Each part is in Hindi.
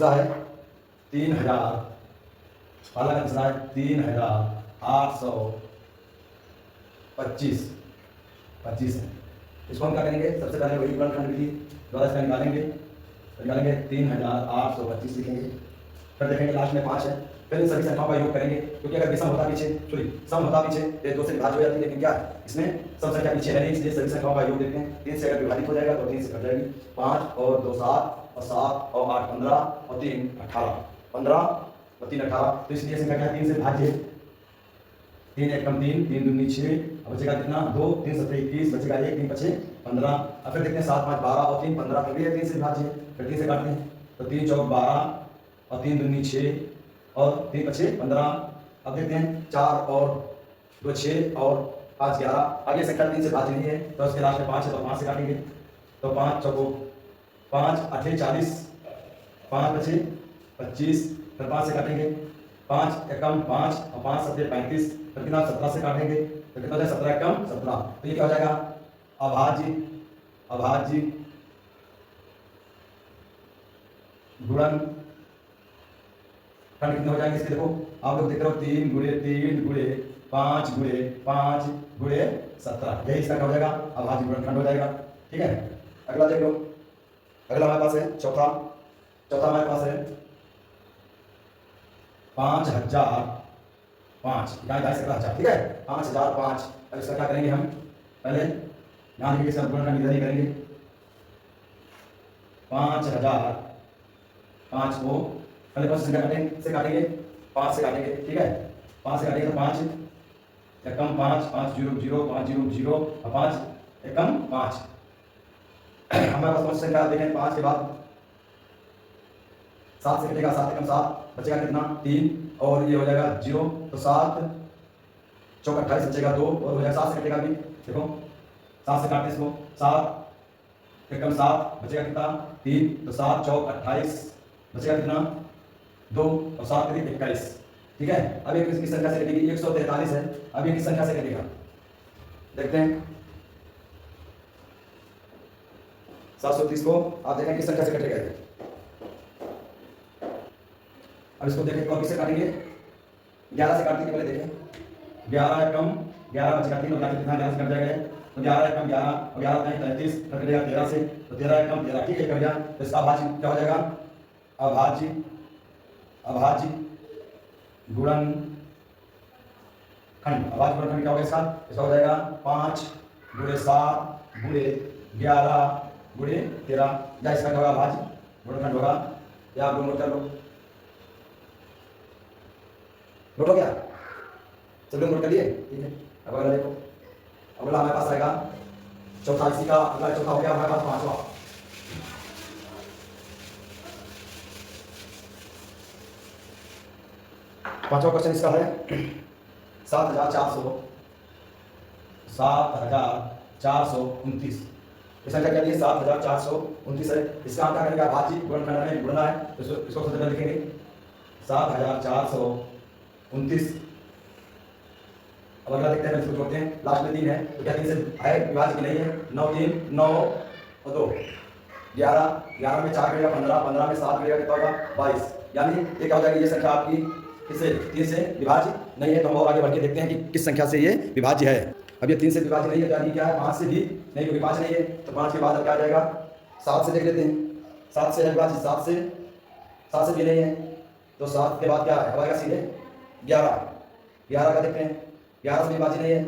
तीसरा है 3000, पहला का तीसरा है 3825 है। इसको हम क्या करेंगे, सबसे पहले वही गुणनखंड विधि द्वारा इसका निकालेंगे 3825 लिखेंगे। फिर देखेंगे लास्ट में 5 है, फिर इन सभी संख्याओं का योग करेंगे, क्योंकि अगर विषम होता पीछे सम होता पीछे तो 2 से विभाज्य हो जाती है, लेकिन क्या है इसमें सम संख्या पीछे है नहीं, इसलिए सभी संख्याओं का योग देखते हैं। 3 से अगर विभाजित हो जाएगा तो 3 से कट जाएगी, 5 और 2 7 और 7 और 8 15 और 3 18, 15 और 3 18, तो इसलिए संख्या क्या 3 से विभाज्य है। 3 1 कम 3, 3 दूनी 6, अब बचेगा कितना 2, 3 7 21, बचेगा 1, 3 5 15। अब फिर देखते हैं 7 5 12 और 3 15, फिर भी 3 से विभाज्य है, फिर 3 से काटते हैं तो 3 4 12 और 3 दूनी 6 और 3 5 15। अब देखते हैं 4 और 2 6 और 5 11, आगे संख्या 3 से विभाज्य नहीं है तो उसके लास्ट में 5 है तो 5 से काटेंगे, तो 5 चौको 5 8 40, 5 5 25, फिर 5 से काटेंगे, 5 एकम 5 और 5 7 35, फिर कितना 17 से काटेंगे तो कितना हो जाएगा 17 एकम 17। तो ये क्या हो जाएगा अभाज्य गुणन खंड कितने हो जाएंगे इसके, देखो आप लोग देख रहे हो 3 गुणे 3 गुणे 5 गुणे 5 गुणे 17, यही इसका क्या हो जाएगा अभाज्य गुणनखंड हो जाएगा। ठीक है, अगला देख लो, अगला हमारे पास है चौथा हमारे पास है 5005, ठीक है 5005। अब इसका क्या करेंगे हम, पहले यहाँ लिखिए इसका गुणनखंड इधर ही करेंगे, 5005 को पहले 5 से काटेंगे 5 से काटेंगे, ठीक है 5 से काटेंगे तो 5 एकम 5 5 0 0 5 0 0 और 5 एकम 5। हमारे पास संख्या देखें 5 के बाद 7 से कटेगा, 7 एकम 7, बचेगा कितना 3 और ये हो जाएगा 0, तो 7 चौक 28 बचेगा 2 और हो जाएगा 7 से कटेगा भी, देखो 7 से काटते इसको, 7 एकम 7 बचेगा कितना 3, तो 7 चौक 28 बचेगा कितना 2 और 7 करीब 21। ठीक है, अब ये किसकी संख्या से कटेगी 143 है, अब ये किस संख्या से कटेगा देखते हैं। 730 को आप देखें किस संख्या से कटेगा, अब इसको देखें तो किससे काटेंगे 11 से काटने के पहले देखें 11 एकम 11 बचेगा 3 और कितना 11 से कट जाएगा, तो 11 एकम 11 और 11 33 कटेगा 13 से, तो 13 एकम 13, ठीक है कट गया। तो इसका अभाज्य क्या हो जाएगा अभाज्य गुणनखंड, अभाज्य गुणनखंड क्या होगा इसका हो जाएगा 5 गुणे 7 गुणे 11 गुणे 13, या इसका क्या होगा अभाज्य गुणनखंड होगा, या आप नोट कर लो, नोट हो गया चलो नोट कर लिए, ठीक है। अब अगला देखो, अगला हमारे पास आएगा चौथा, इसी का अगला चौथा हो गया हमारे पास पांचवा, पांचवा क्वेश्चन इसका है 7429, इस संख्या क्या दी है 7429 है, इसका हम क्या करेंगे अभाज्य गुणनखंड में गुणना है, तो इसको सबसे पहले लिखेंगे 7429। अब अगला देखते हैं, इसको जोड़ते हैं, लास्ट में 3 है तो क्या 3 से है विभाज्य की नहीं है, 9 3 9 और 2 11 11 में 4 करेगा 15 15 में 7 करेगा कितना होगा 22, यानी ये क्या हो जाएगी ये संख्या आपकी किससे 3 से विभाज्य नहीं है। तो हम और आगे बढ़ के देखते हैं कि किस संख्या से ये विभाज्य है। अब ये 3 से विभाज्य नहीं है, यानी क्या है 5 से भी नहीं, तो विभाज्य नहीं है, तो 5 के बाद अब क्या आ जाएगा 7 से देख लेते हैं, 7 से है विभाज्य, 7 से भी नहीं है, तो 7 के बाद क्या है हमारे सीधे 11 का देखते हैं, 11 से विभाज्य नहीं है,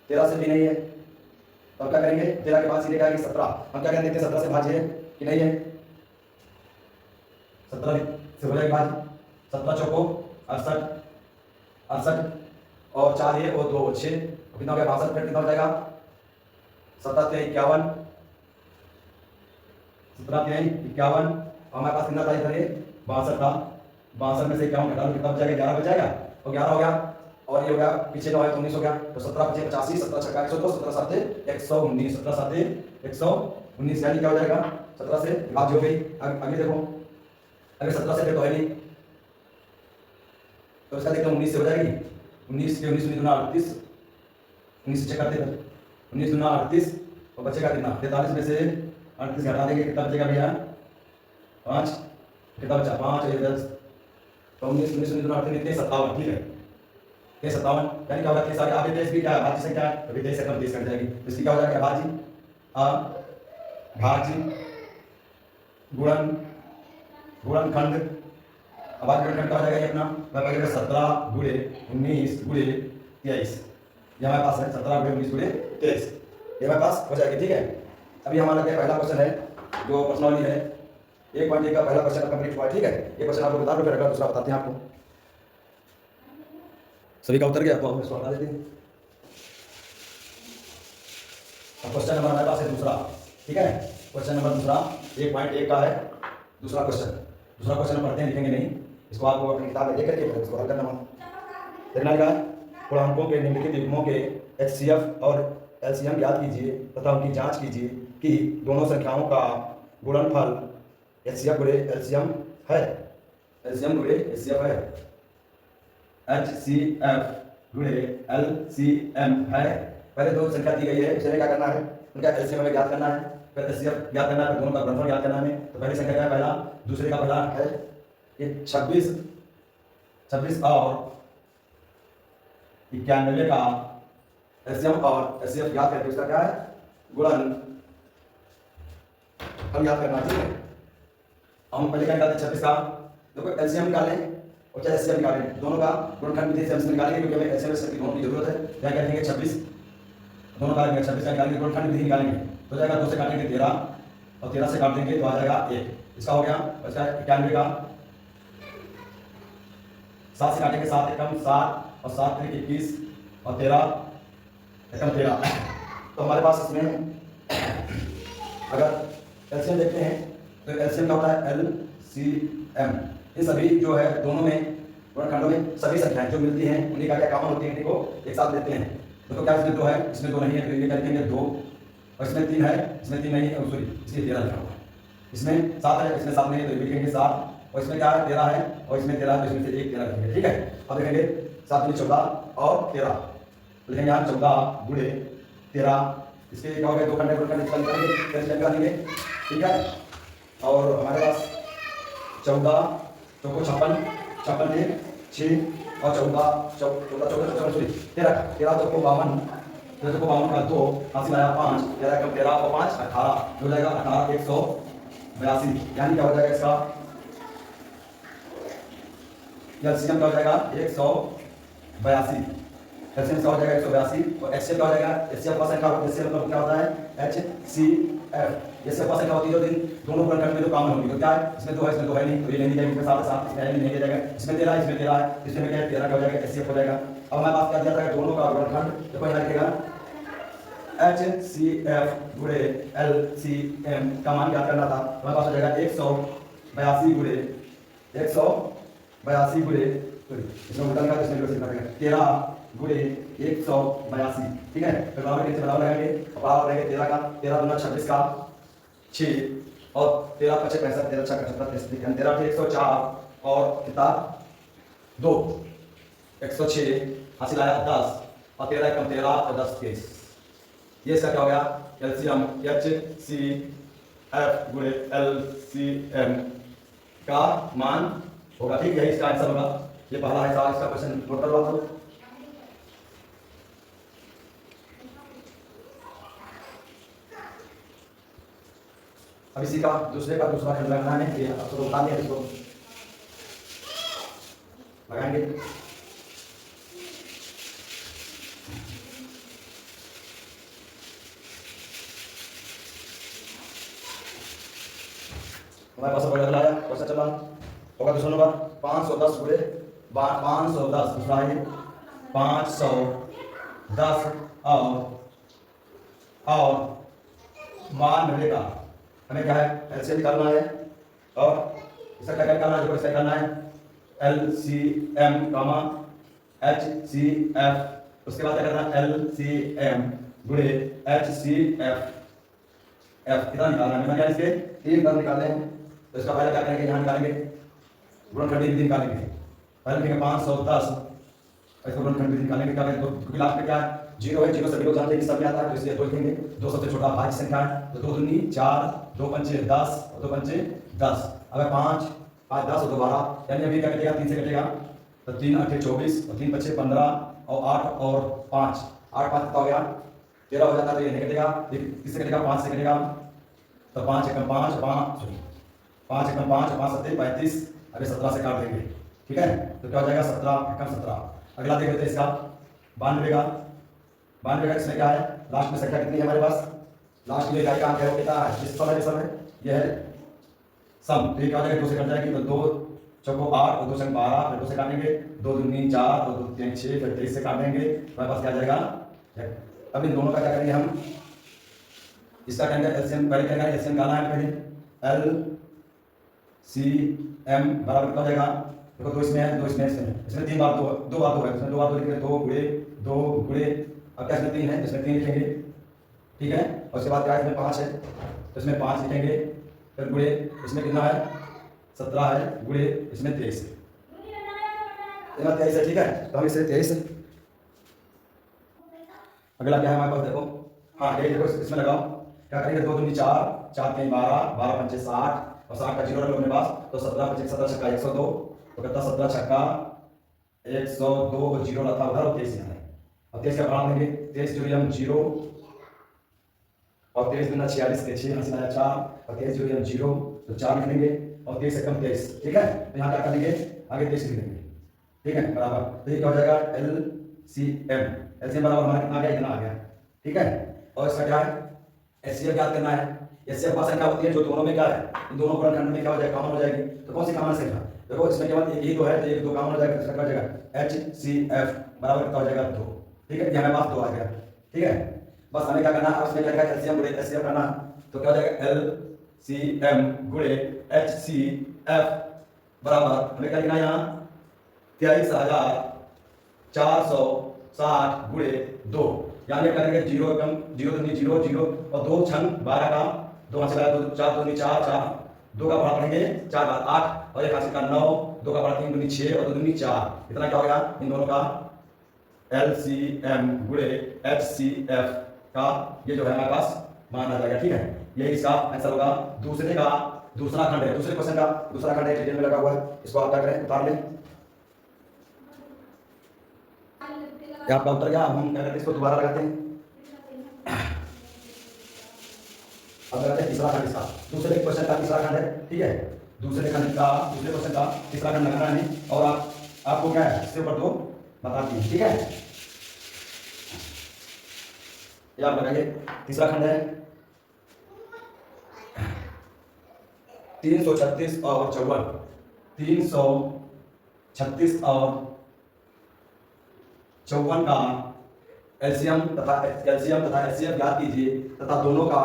13 से भी नहीं है, तो अब क्या करेंगे 13 के बाद सीधे क्या है 17, हम क्या करेंगे 17 से भाज्य है कि नहीं है, 17 से हो जाएगा भाज्य, 17 चौको 68 और 4 है और 2 6, कितना हो गया 62, फिर कितना हो जाएगा 17 3 51, 17 3 51, हमारे पास कितना था इधर 62 था, 62 में से 51 घटा लो कितना बच जाएगा 11 बच जाएगा, तो 11 हो गया, और ये हो गया पीछे 9 है तो 19 हो गया, तो 17 5 85, 17 6 102, 17 7 119, 17 7 119, यानी क्या हो जाएगा 17 से विभाज्य हो गई। आगे देखो, अगर 17 से तो है नहीं, तो इसका देखते हैं 19 से हो जाएगी, 19 के 19 दूना 38, 19 से चेक करते हैं, 19 दूना 38 और बचेगा कितना 43 में से 38 घटा देंगे कितना बचेगा भैया 5 कितना बचा 5 ये 10 तो 19 19 19 दोनों 57 ठीक है 57 यानी क्या होगा 23 आगे आगे 23 भी क्या है भाज्य संख्या है तो 23 से कम 30 कट जाएगी तो इसकी क्या हो जाएगा भाज्य गुणन गुणनखंड अब आज गुणनखंड का हो जाएगा ये अपना मैं पकड़ 17 गुणे 19 गुणे 23 ये हमारे पास है 17 गुणे 19 गुणे 23 ये हमारे पास हो जाएगी ठीक है। अभी हमारा क्या पहला क्वेश्चन है जो प्रश्नावली है 1.1 का पहला क्वेश्चन कंप्लीट हुआ है ठीक है। ये क्वेश्चन आपको बता दो फिर अगला दूसरा बताते हैं आपको। सभी का उत्तर गया तो हम इसको हटा देते हैं। अब क्वेश्चन नंबर हमारे पास है दूसरा ठीक है। क्वेश्चन नंबर दूसरा 1.1 का है दूसरा क्वेश्चन पढ़ते हैं लिखेंगे नहीं इसको आपको अपनी किताब में देख करके फिर इसको हल करना देखना का पूर्णांकों के निम्नलिखित युग्मों के HCF और LCM ज्ञात कीजिए तथा उनकी जांच कीजिए कि दोनों संख्याओं का गुणनफल HCF गुणे LCM है HCF गुणे LCM है। पहले दो संख्या दी गई है उसे क्या करना है उनका LCM हमें ज्ञात करना है फिर HCF ज्ञात करना है फिर दोनों का गुणनफल ज्ञात करना है। तो पहली संख्या क्या है पहला दूसरे का पहला है ये 26 और 91 का LCM और HCF ज्ञात करके उसका क्या है गुणन हम याद करना ठीक है। हम पहले क्या निकालते हैं 26 का देखो LCM निकालें और चाहे HCF निकालें दोनों का गुणनखंड विधि से हम निकालेंगे क्योंकि हमें LCM की दोनों की जरूरत है। क्या करेंगे 26 दोनों का 26 का निकालेंगे गुणनखंड विधि निकालेंगे तो जाएगा 2 से काटेंगे 13 और 13 से काट देंगे तो आ जाएगा 1 इसका हो गया। इसका 91 का 7 से काटेंगे 7 एकम 7 और 7 तरीके 21 और 13 एकम 13 तो हमारे पास इसमें अगर LCM देखते हैं तो LCM क्या होता है LCM ये सभी जो है दोनों में गुणनखंडों में सभी संख्याएं जो मिलती हैं उन्हीं का क्या कॉमन होती है इनको एक साथ लेते हैं। तो क्या इसमें 2 है इसमें 2 नहीं है तो ये क्या लिखेंगे 2 और इसमें 3 है इसमें 3 नहीं है सॉरी इसलिए 13 लिखा हुआ है। इसमें 7 है इसमें 7 नहीं है तो ये लिखेंगे 7 और इसमें क्या है 13 है और इसमें 13 तो इसमें से एक 13 लिखेंगे ठीक है। अब देखेंगे 7 दूनी 14 और 13 लिखेंगे यहाँ 14 गुणे 13 इसके क्या हो गया 2 खंड गुणनखंड निकालेंगे ठीक है। और हमारे पास 14 चौको 56 में 6 और 14 सॉरी 13 चौको 52 चौको 52 का 2 हासिल आया 5 13 कम 13 और 5 18 हो जाएगा 18 182 यानी क्या हो जाएगा इसका LCM क्या हो जाएगा 182 LCM क्या हो जाएगा 182 और HCF क्या हो जाएगा HCF का संख्या HCF क्या होता है HCF ये सब संख्या होती है जो दिन दोनों गुणनखंड में जो कॉमन होगी तो क्या है इसमें 2 है इसमें 2 है नहीं तो ये लेनी जाएगी इसमें 7 इसमें नहीं दिया जाएगा इसमें 13 इसमें 13 है इसमें क्या है 13 का हो जाएगा HCF हो जाएगा। अब हमारे पास क्या दिया था दोनों का गुणनखंड देखो यहाँ लिखेगा HCF गुणे LCM का मान क्या करना था हमारे पास हो जाएगा 182 गुणे इसमें उल्टा का इसमें लिखना पड़ेगा 13 गुणे 182 ठीक है। फिर बराबर के नीचे बराबर लगाएंगे और बराबर रहेंगे 13 का 13 दूना 26 का 6 और 13 5 65 13 6 75 13 104 और कितना 2 106 हासिल आया 10 और 13 कम 13 और 10 23 ये इसका क्या हो गया LCM HCF गुणे LCM का मान होगा ठीक है। इसका आंसर होगा ये पहला है इसका क्वेश्चन नोट करवा दो। अब इसी का दूसरा खंड लगाना है ये अब तो बता दिया इसको लगाएंगे। हमारे पास पहला आया क्वेश्चन चला होगा दूसरा नंबर 510 गुणे 510 दूसरा है 510 और मान मिलेगा हमें क्या है LCM निकालना है और इसका क्या निकालना है जो इसका निकालना है LCM कामा HCF उसके बाद क्या करना है LCM गुणे HCF कितना निकालना है मैंने इसके 3 टर्म निकालने हैं तो इसका पहले क्या करेंगे यहाँ निकालेंगे गुणनखंड विधि निकालेंगे पहले लिखेंगे 510 इसको गुणनखंड विधि निकालेंगे क्या करेंगे क्योंकि लास्ट में क्या है 0 है 0 सभी लोग जानते हैं कि सब में आता है तो इसलिए 2 लिखेंगे 2 सबसे छोटा भाज्य संख्या है तो 2 दूनी 4 2 पंचे 10 और 2 पंचे 10 अब 5 5 10 और 2 12, यानी अभी क्या कटेगा, 3 से कटेगा तो 3 8 24 और 3 5 15 और 8 और 5 8 5 कितना हो गया 13 हो जाता है, तो ये नहीं कटेगा, किससे कटेगा 5 से कटेगा, तो 5 एकम 5 5 सॉरी 5 एकम 5 5 7 35, अभी 17 से काट देंगे, ठीक है, तो क्या हो जाएगा 17 एकम 17। अगला देख लेते हैं इसका 92 का इसमें क्या है, लास्ट में संख्या कितनी है हमारे पास, लास्ट में इकाई का अंक है वो कितना है, जिस समय सम है ये है सम, तो ये क्या हो जाएगा 2 से कट जाएगी, तो 2 चौको 8 और 2 संग 12, फिर 2 से काटेंगे 2 दूनी 4 और 2 3 6, फिर 23 से काट देंगे, हमारे पास क्या आ जाएगा। अब इन दोनों का क्या करेंगे हम, इसका करेंगे एलसीएम, पहले करेंगे एलसीएम निकालना है, पहले एल सी एम बराबर कितना हो जाएगा, देखो 2 इसमें है 2 इसमें है, इसमें 3 बार 2 बार 2 है, इसमें 2 बार 2 लिखेंगे 2 गुणे 2 गुणे, अब क्या इसमें 3 है, इसमें 3 लिखेंगे, ठीक है, और उसके बाद क्या इसमें 5 है तो इसमें 5 लिखेंगे, फिर गुणे इसमें कितना है 17 है, गुणे इसमें 23 है, 23 है, ठीक है, तो हम इसे 23, अगला क्या है हमारे पास देखो, हाँ ये देखो इसमें लगाओ, क्या करेंगे 2 दूनी 4 4 3 12 12 5 60 और 60 का जीरो रख लो अपने पास, तो 17 5 17 छक्का 102, तो कितना 17 छक्का 102 और जीरो रखा उधर और 23 यहाँ है, अब 23 का बढ़ा देंगे, 23 जोड़ी हम जीरो और 23 दूना 46 के 6 यहाँ से आया 4 और 23 जोड़ी हम जीरो तो 4 लिख लेंगे और 23 से कम 23, ठीक है, तो यहाँ क्या कर लेंगे आगे 23 लिख लेंगे, ठीक है बराबर, तो ये क्या हो जाएगा एल सी एम, एलसीएम बराबर हमारा कितना आ गया, इतना आ गया, ठीक है, और इसका क्या है एचसीएफ ज्ञात करना है, एचसीएफ वह संख्या होती है जो दोनों में क्या है, इन दोनों गुणनखंड में क्या हो जाएगा, कॉमन हो जाएगी, तो कौन सी कॉमन संख्या, देखो इसमें केवल एक ही तो है, तो एक 2 कॉमन हो जाएगा, तो इसका क्या हो जाएगा एच सी एफ बराबर कितना हो जाएगा 2, ठीक है, यहाँ पास 2 आ गया, ठीक है, बस हमें क्या करना है, उसमें क्या लिखा है एलसीएम गुणे एचसीएफ करना, तो क्या हो जाएगा एल सी एम गुणे एच सी एफ बराबर हमें क्या लिखना है यहाँ 23,460 गुणे 2, यानी करेंगे 0 एकम 0 दूनी 0 0 और 2 छंग 12 का 2 हाथ से 4 दूनी 4 4 2 का बढ़ा पढ़ेंगे 4 बार 8 और एक हाथ से का 9 2 का बढ़ा 3 दूनी 6 और 2 दूनी 4, इतना क्या हो गया इन दोनों का LCM गुणे HCF का ये जो है हमारे पास मान आ जाएगा, ठीक है, ये इसका आंसर होगा। दूसरे का दूसरा खंड है, दूसरे क्वेश्चन का दूसरा खंड है, डिटेल में लगा हुआ है, इसको आप क्या करें उतार लें, आपका उत्तर क्या, हम क्या करते हैं इसको दोबारा लगाते हैं, अब लगाते हैं तीसरा खंड इसका, दूसरे क्वेश्चन का तीसरा खंड है, ठीक है, दूसरे खंड का दूसरे क्वेश्चन का तीसरा खंड लगाना है और आपको क्या है इसके ऊपर 2 बता दिए, ठीक है, ये आप लगाइए, तीसरा खंड है 336 और 54, 336 और 54 का एलसीएम तथा एचसीएफ ज्ञात कीजिए तथा दोनों का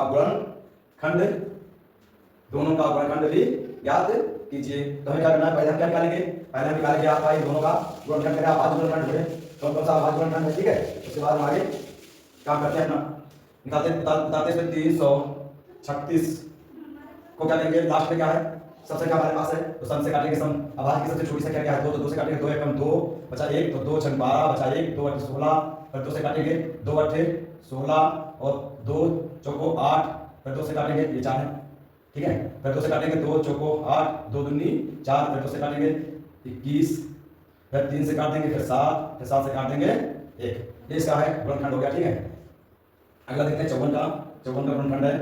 गुणनखंड भी ज्ञात कीजिए। तो हमें क्या करना है, पहले हम क्या निकालेंगे, पहले हम निकालेंगे आपका इन दोनों का गुणनखंड करें, आप गुणनखंड ढूंढे कौन कौन सा आवाज गुणनखंड है, ठीक है, उसके बाद हम आगे काम करते हैं अपना बताते हैं 336 को क्या लेंगे, लास्ट में क्या है सबसे क्या हमारे पास है, तो सम से काटेंगे, सम आवाज की सबसे छोटी संख्या क्या है 2, तो 2 से काटेंगे 2 एकम 2 बचा 1, तो 2 छंग 12 बचा 1, 2 8 16, फिर 2 से काटेंगे 2 8 16 और 2 चौको 8, फिर 2 से काटेंगे ये 4 है, ठीक है, फिर 2 से काटेंगे 2 चौको 8, 2 दूनी 4, फिर 2 से काटेंगे 21, फिर 3 से काट देंगे, फिर 7, फिर 7 से काट देंगे 1, ये इसका है गुणनखंड हो गया, ठीक है। अगला देखते हैं 54 का गुणनखंड है,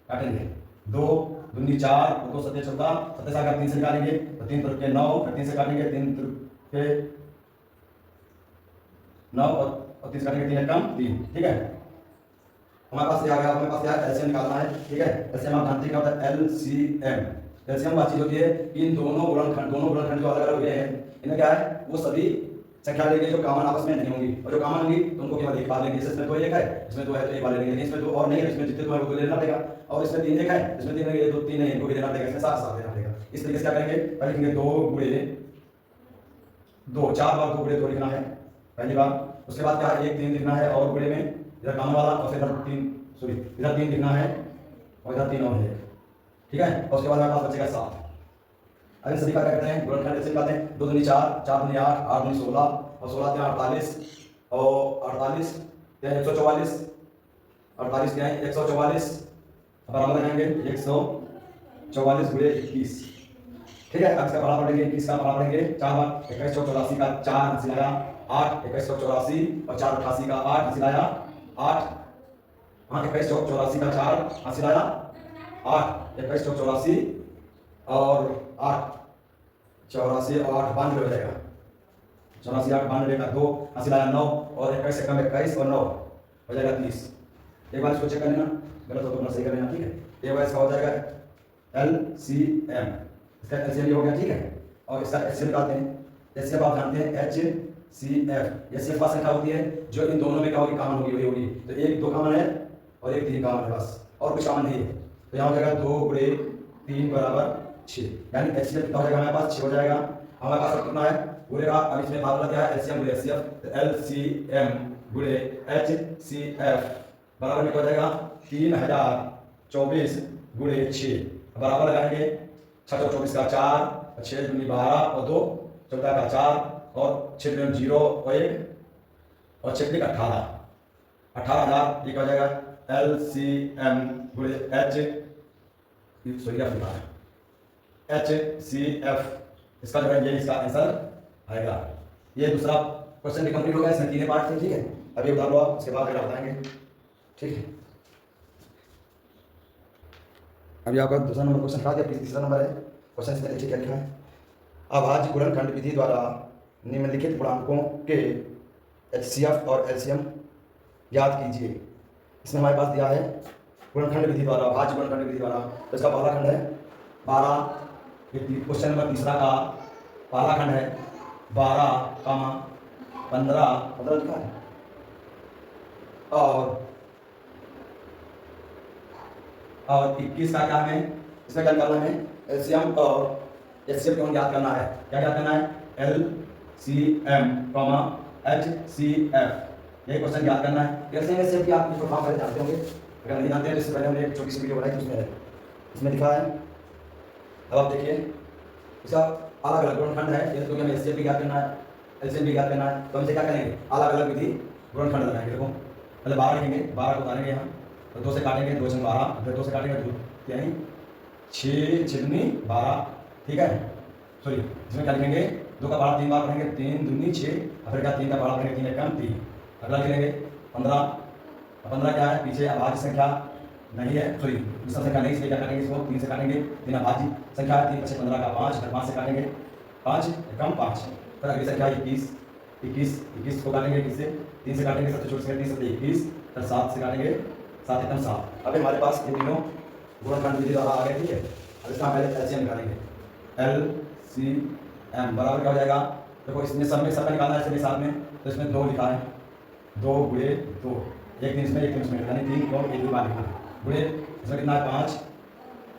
काटेंगे 2 दूनी 4 और 2 सत्ते 14, सत्ते से 3 से काटेंगे तो 3 त्रिक के 9, फिर 3 से काटेंगे 3 त्रिक के 9 और 3 से काटेंगे 3 एकम 3, ठीक है, हमारे पास ये आ गया, हमारे पास क्या है एलसीएम निकालना है, ठीक है, एलसीएम आप जानते हैं क्या होता है एलसीएम, एलसीएम बात चीज होती है इन दोनों गुणनखंड जो अलग अलग हुए हैं इनमें क्या है वो सभी संख्या लेंगे जो कॉमन आपस में नहीं होंगी, और जो कॉमन होंगी तो उनको केवल एक बार लेंगे, जैसे इसमें 2 1 है, इसमें 2 है तो एक बार लेंगे, इसमें 2 और नहीं है, इसमें जितने 2 है वो 2 लेना पड़ेगा, और इसमें 3 1 है, इसमें 3 है 2 3 है, इनको भी लेना पड़ेगा, इसमें 7 लेना पड़ेगा। इस तरीके से क्या करेंगे, पहले लिखेंगे 2 गुणे 2, 4 बार 2 गुणे 2 लिखना है पहली बार, उसके बाद क्या 1 3 लिखना है और गुणे में इधर कॉमन वाला, और फिर इधर 3 लिखना है और इधर 3 और 1, ठीक है, और उसके बाद हमारे पास बचेगा 7। अगर सभी का क्या करते हैं गुणनखंड ऐसे निकालते हैं, 2 दूनी 4, 4 दूनी 8, 8 दूनी 16 और 16 3 48 और 48 144, 48 क्या है 144, बराबर लगाएंगे 144 गुणे 21, ठीक है, अब इसका पढ़ा पढ़ेंगे, 21 का पढ़ा पढ़ेंगे 4 बार। 21 चौक 84 का 4 हंसी लाया 8, 21 चौक 84 और 4 88 का 8 हंसी लाया 8। हाँ, 21 चौक 84 का 4 हंसी लाया 8, 21 चौक 84 और 8, 84 और 8 92 हो जाएगा। 84 8 92 का 2 हंसी लाया 9 और 21 से कम 21 और 9 हो जाएगा 30। एक बार इसको चेक कर लेना, गलत हो तो अपना सही कर लेना। ठीक है, एक बार इसका हो जाएगा LCM, इसका LCM हो गया। ठीक है, और इसका HCF निकालते हैं। HCF आप जानते हैं HCF, ये सिर्फ संख्या होती है जो इन दोनों में क्या होगी, कॉमन होगी, वही होगी। तो 1 2 कॉमन है और 1 3 कॉमन है, बस और कुछ कॉमन नहीं है। तो यहाँ हो जाएगा 2 गुणे 3 बराबर 6, यानी HCF कितना हो जाएगा हमारे पास 6 हो जाएगा। हमारे पास कितना है गुणे का, अब इसमें फार्मूला क्या है, LCM गुणे HCF, तो LCM गुणे HCF बराबर में हो जाएगा 3024 गुणे 6 बराबर लगाएंगे 6 24 का 4 और 6 दूनी 12 और 2 14 का 4 और 6 दूनी 0 और 1 और 6 18, 18,000 ये हो जाएगा LCM गुणे HCF। इसका जो है ये इसका आंसर आएगा। ये दूसरा क्वेश्चन भी कंप्लीट हो गया, इसमें 3 पार्ट थे। ठीक है, अभी उतार लो आप, उसके बाद अगर बताएंगे। ठीक है, अभी आपका दूसरा नंबर क्वेश्चन हटा दिया, तीसरा नंबर है। क्वेश्चन इसमें देखिए क्या लिखा है, अभाज्य गुणनखंड विधि द्वारा निम्नलिखित पूर्णांकों के HCF और LCM ज्ञात कीजिए। इसमें हमारे पास दिया है गुणनखंड विधि द्वारा, अभाज्य गुणनखंड विधि द्वारा। तो इसका पहला खंड है 12, क्वेश्चन नंबर तीसरा का पहला खंड है 12, 15 लिखा है और 21 का क्या है, इसमें क्या निकालना है, LCM और HCF को ज्ञात करना है। क्या ज्ञात करना है, LCM, HCF, यही क्वेश्चन ज्ञात करना है। LCM HCF की आप इसको फॉर्म पहले जानते होंगे, अगर नहीं जानते हैं तो इससे पहले हमने एक छोटी सी वीडियो बनाई थी, उसमें इसमें लिखा है। अब आप देखिए, इसका अलग अलग गुणनखंड है, जैसे क्योंकि हमें HCF भी ज्ञात करना है, LCM भी ज्ञात करना है, तो हम इसे क्या करेंगे, अलग अलग विधि गुणनखंड लगाएंगे। देखो पहले 12 लिखेंगे, 12 को उतारेंगे यहाँ, तो 2 से काटेंगे, 2 से 12, फिर 2 से काटेंगे 2, यानी 6 6 12। ठीक है, सॉरी इसमें क्या लिखेंगे, 2 का पहाड़ा 3 बार पढ़ेंगे, 3 दूनी 6, फिर क्या 3 का पहाड़ा पढ़ेंगे, 3 एकम 3। अगला लिखेंगे 15, 15 क्या है, पीछे अभाज्य संख्या नहीं है, सॉरी दूसरा संख्या नहीं, इसलिए क्या करेंगे, इसको 3 से काटेंगे, 3 अभाज्य संख्या है, 3 5 15 का 5, फिर 5 से काटेंगे 5 एकम 5। फिर अगली संख्या 21 को काटेंगे, 21 से 3 से काटेंगे, सबसे छोटी संख्या 3 से 21, फिर 7 से काटेंगे, 7 एकम 7। अभी हमारे पास ये तीनों गुणनखंड विधि द्वारा आ गए। ठीक है, अब इसका पहले LCM निकालेंगे, LCM बराबर क्या हो जाएगा, देखो इसमें सब में सबका निकालना है सभी साथ में, तो इसमें 2 लिखा है, 2 गुणे 2, एक दिन इसमें एक दिन इसमें, यानी 3 और 1 बार लिखा है, गुणे इसमें कितना है 5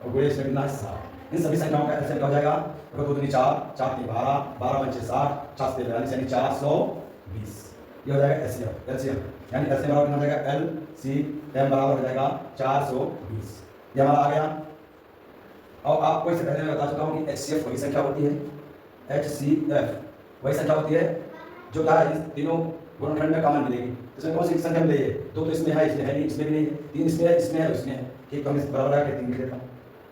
और गुणे इसमें कितना है 7। इन सभी संख्याओं का LCM क्या हो जाएगा, देखो 2 दूनी 4, 4 3 12, 12 5 60, 4 से 42, यानी 420। ये हो जाएगा LCM, यानी LCM बराबर हो जाएगा LCM बराबर हो जाएगा 420। ये हमारा आ गया। और आपको इससे पहले मैं बता चुका हूँ कि HCF वही संख्या होती है, HCF वही संख्या होती है जो क्या है, इस तीनों गुणनखंड में कॉमन मिलेगी। इसमें कौन सी संख्या मिलेगी, 2 तो इसमें है, इसमें है नहीं, इसमें भी नहीं, 3 इसमें है, इसमें है, इसमें है। ठीक, तो हम इस बराबर है 3 लिख देता हूँ।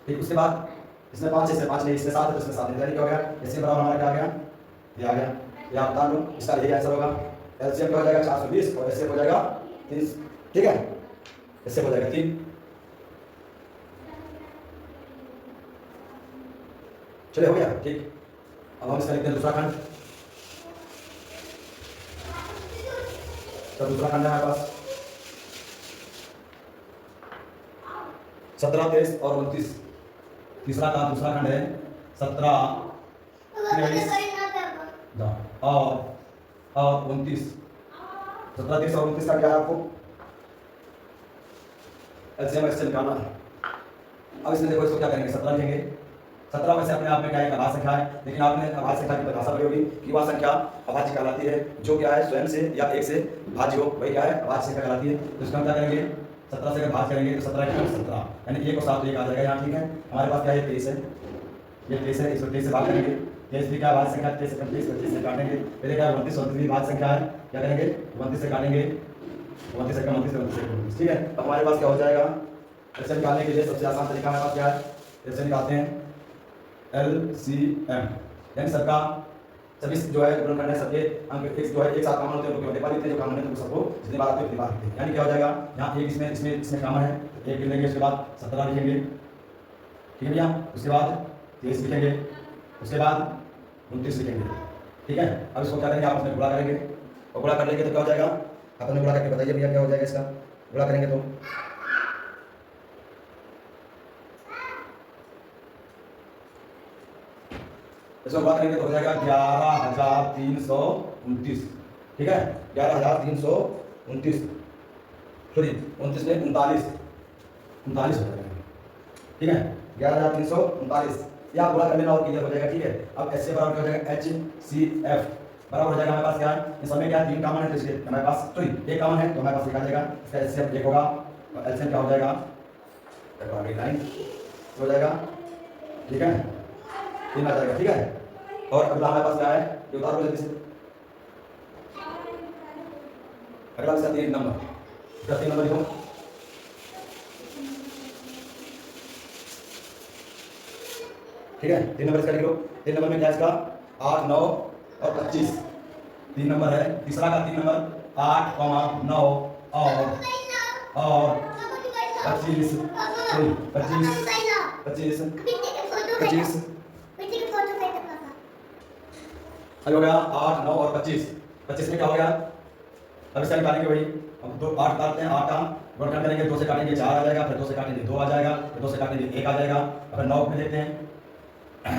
ठीक, उसके बाद इसमें 5 इसमें 5 नहीं, इसमें 7 है, इसमें 7 नहीं, क्या हो गया, इसमें बराबर हमारा क्या आ गया, ये आ गया। ये आप बता लो, इसका यही आंसर होगा। LCM क्या हो जाएगा 420 और HCF हो जाएगा 30। ठीक है, HCF हो जाएगा 3। चले हो गया। ठीक, अब हम इसका लिखते हैं दूसरा खंड। तो दूसरा खंड है हमारे पास 17 23 और 29। तीसरा का दूसरा खंड है 17 23 और 29। 17 23 और 29 का क्या है, आपको LCM HCF निकालना है। अब इसमें देखो, इसको क्या करेंगे, 17 लिखेंगे। 17 वैसे अपने आप में क्या है, अभाज्य संख्या है, लेकिन आपने अभाज्य संख्या की परिभाषा पढ़ी होगी कि वह संख्या अभाज्य कहलाती है जो क्या है, स्वयं से या 1 से भाज्य हो, वही क्या है, अभाज्य संख्या कहलाती है। तो इसका हम क्या करेंगे, 17 से अगर भाग करेंगे तो 17 क्या 17, यानी 1 और 7 तो 1 आ जाएगा यहाँ। ठीक है, हमारे पास क्या है, 23 है, ये 23 है, इसको 23 से भाग करेंगे, 23 भी क्या भाज्य संख्या, 23 से 25 से काटेंगे, पहले क्या 29 भी भाज्य संख्या है, क्या करेंगे 29 से काटेंगे, 29 से 29। ठीक है, अब हमारे पास क्या हो जाएगा, LCM निकालने के लिए सबसे आसान तरीका हमारे पास क्या है, LCM निकालते हैं। LCM, यानी सबका सभी जो है गुणनखंड है, सबके अंक एक जो है एक साथ कॉमन होते हैं, तो केवल लिखते हैं, जो कॉमन है तो सबको जितनी बार आते हैं उतनी बार लिखते हैं। यानी क्या हो जाएगा, यहाँ एक इसमें कॉमन है, एक लिखेंगे, उसके बाद 17 लिखेंगे, ठीक है भैया। उसके बाद 23 लिखेंगे, उसके बाद 29 लिखेंगे, ठीक है। अब इसको क्या करेंगे, आपस में गुणा करेंगे, और गुणा कर लेंगे तो क्या हो जाएगा, आपस में गुणा करके बताइए भैया क्या हो जाएगा इसका, गुणा करेंगे तो इसको गुणा करेंगे तो हो जाएगा 11,329, ठीक है। 11,329, सॉरी 29 में 39 हो जाएगा, ठीक है। 11,339 या गुणा कर लेना और क्लियर हो जाएगा, ठीक है। अब ऐसे बराबर क्या हो जाएगा, HCF बराबर हो जाएगा, हमारे पास क्या है, इस समय क्या है, 3 कॉमन है, तो इसलिए हमारे पास सॉरी 1 कॉमन है, तो हमारे पास लिखा जाएगा इसका HCF 1 होगा, और LCM क्या हो जाएगा, 9 हो जाएगा, ठीक है, 3 आ जाएगा, ठीक है। और अगला हमारे पास क्या है, ये उतारो जल्दी से, अगला इसका 3 नंबर, इसका 3 नंबर लिखो, ठीक है। 3 नंबर इसका लिख लो। 3 नंबर में क्या है इसका, 8, 9 और 25, 3 नंबर है। तीसरा का 3 नंबर 8, 9 और 25, 25 अब हो गया 8, 9 और 25, 25 में क्या हो गया, अब इसका निकालेंगे वही, अब 2 8 काटते हैं, 8 का गुणनखंड करेंगे, 2 से काटेंगे 4 आ जाएगा, फिर 2 से काटेंगे 2 आ जाएगा, फिर 2 से काटेंगे 1 आ जाएगा, फिर 9 में देते हैं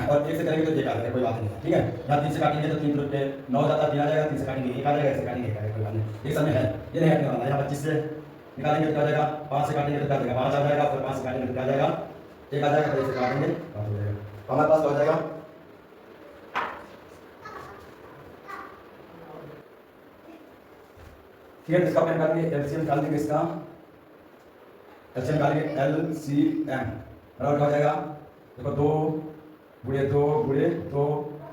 और 1 से करेंगे तो 1 आ जाएगा, कोई बात नहीं है, ठीक है। यहाँ 3 से काटेंगे तो 3 रुपये 9 जाता है, 3 आ जाएगा, 3 से काटेंगे 1 आ जाएगा, 1 से काटेंगे 1 आ जाएगा, कोई बात नहीं, एक समय है, ये नहीं हटने वाला। यहाँ 25 से निकालेंगे तो क्या जाएगा, 5 से काटेंगे तो क्या जाएगा, 5 आ जाएगा, फिर 5 से काटेंगे तो क्या जाएगा, 1 आ जाएगा, फिर 1 से काटेंगे 5 हो जाएगा, तो हमारे पास क्या हो जाएगा, ठीक है। इसका निकालेंगे, LCM निकाल देंगे, इसका LCM निकालेंगे, LCM बराबर क्या हो जाएगा, देखो 2 गुणे 2 गुणे 2,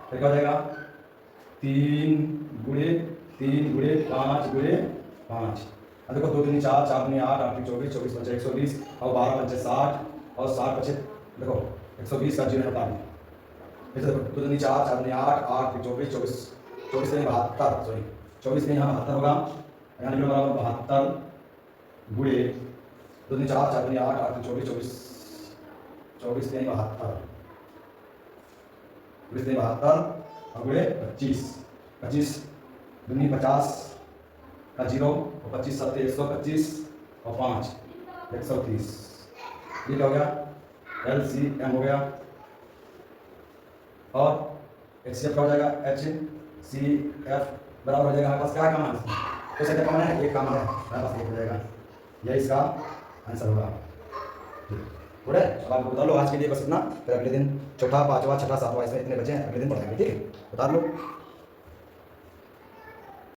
फिर क्या हो जाएगा 3 गुणे 3 गुणे 5 गुणे 5, अब देखो 2 दूनी 4, 4 दूनी 8, 8 दूनी 24, 24 पंचे 120 और 12 पंचे 60 और 60 पंचे देखो 120 का 0 हटा दें, फिर देखो 2 दूनी 4, 4 दूनी 8, 8 फिर 24, 24 24 में 72, सॉरी 24 में यहाँ 72 होगा, यहाँ लिख लो बराबर 72 गुणे 2 दूनी 4, 4 दूनी 8, 8 फिर 24, 24 24 में 72, 24 में 72 और गुणे 25, 25 दूनी 50 का 0 और 25 सत्ते 125 और 5 130, ये क्या हो गया, LCM हो गया, और HCF क्या हो जाएगा, HCF बराबर हो जाएगा, हमारे पास क्या काम है, तो सेकंड काम है, एक काम है, हमारे पास 1 हो जाएगा, यही इसका आंसर होगा, ठीक है। अब आपको बता लो आज के लिए बस इतना, फिर अगले दिन चौथा 5वां 6वां 7वां इसमें इतने बचे हैं, अगले दिन पढ़ाएंगे, ठीक है, बता लो।